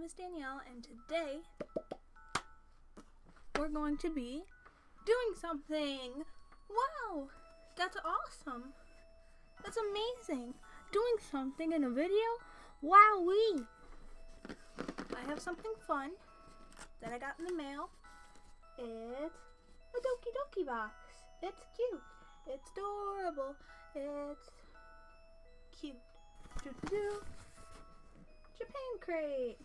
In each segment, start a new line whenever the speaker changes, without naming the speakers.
name is Danielle, and today we're going to be doing something. Wow, that's awesome. That's amazing. Doing something in a video? Wowee. I have something fun that I got in the mail. It's a Doki-doki box. It's cute. It's adorable. It's cute. Doo-doo-doo. Japan crate.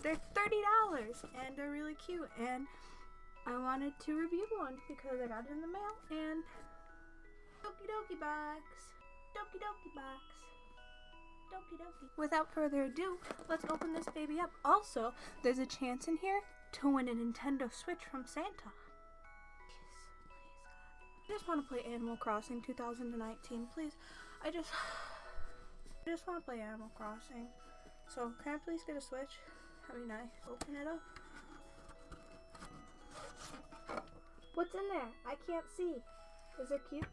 They're $30 and they're really cute, and I wanted to review one because I got it in the mail. And Doki-doki box. Doki-doki box. Doki-doki. Without further ado, let's open this baby up. Also, there's a chance in here to win a Nintendo Switch from Santa. I just want to play Animal Crossing 2019, please. I just want to play Animal Crossing. So, can I please get a Switch? That'd be nice. Open it up. What's in there? I can't see. Is it cute?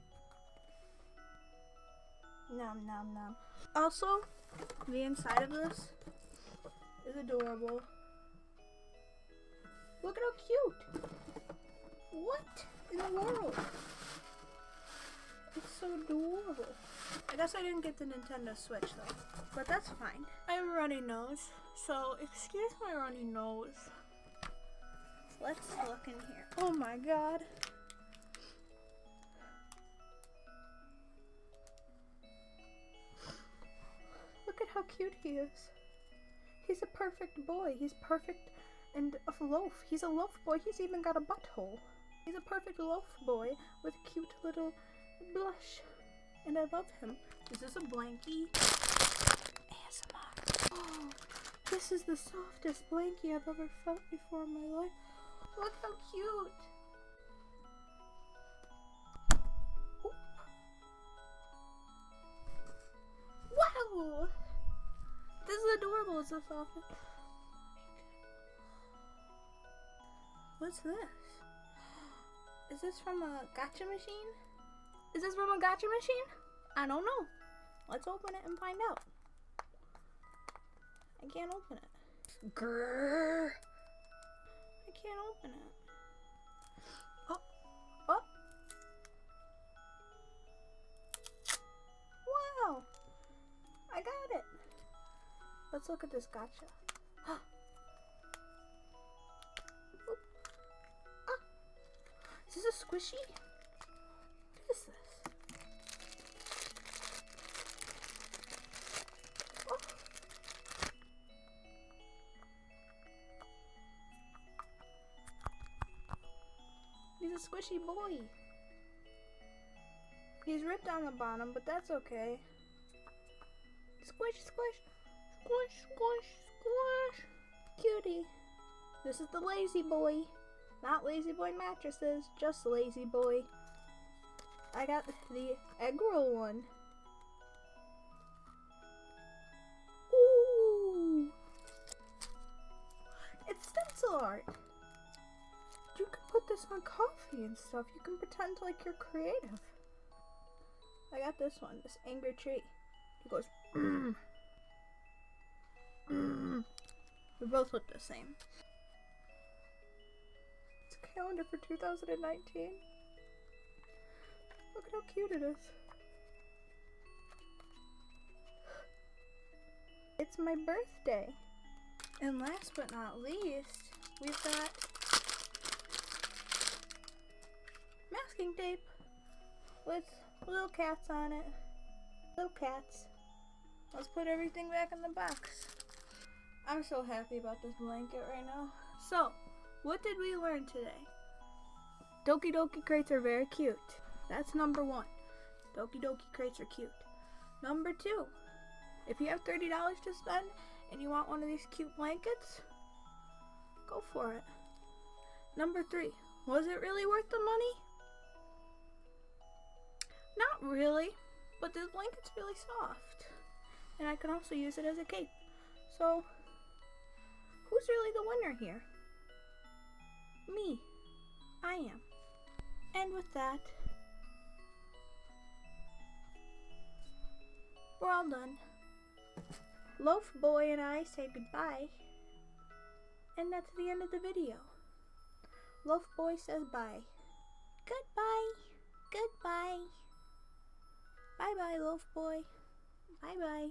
Nom nom nom. Also, the inside of this is adorable. Look at how cute. What in the world? It's so adorable. I guess I didn't get the Nintendo Switch though, but that's fine. I have a runny nose, so excuse my runny nose. Let's look in here. Oh my god. Look at how cute he is. He's a perfect boy. He's perfect and a loaf. He's a loaf boy. He's even got a butthole. He's a perfect loaf boy with a cute little blush. And I love him. Is this a blankie? ASMR. Oh, this is the softest blankie I've ever felt before in my life. Look how cute. Oop. Wow. This is adorable. It's the softest. What's this? Is this from a gacha machine? Is this from a gacha machine? I don't know. Let's open it and find out. I can't open it. Grrr. I can't open it. Oh. Oh. Wow. I got it. Let's look at this gacha. Is this a squishy? What is this? Oh. He's a squishy boy. He's ripped on the bottom, but that's okay. Squish, squish, squish, squish, squish. Cutie. This is the lazy boy. Not lazy boy mattresses, just lazy boy. I got the egg roll one. Ooh! It's stencil art. You can put this on coffee and stuff. You can pretend like you're creative. I got this one, this angry tree. He goes, mm. Mm. We both look the same. Calendar for 2019. Look at how cute it is. It's my birthday. And last but not least, we've got masking tape with little cats on it. Little cats. Let's put everything back in the box. I'm so happy about this blanket right now. So, what did we learn today? Doki-doki crates are very cute. That's number one. Doki-doki crates are cute. Number two, if you have $30 to spend and you want one of these cute blankets, go for it. Number three, was it really worth the money? Not really, but this blanket's really soft. And I can also use it as a cape. So, who's really the winner here? Me. I am. And with that, we're all done. Loaf Boy and I say goodbye. And that's the end of the video. Loaf Boy says bye. Goodbye. Goodbye. Bye bye, Loaf Boy. Bye bye.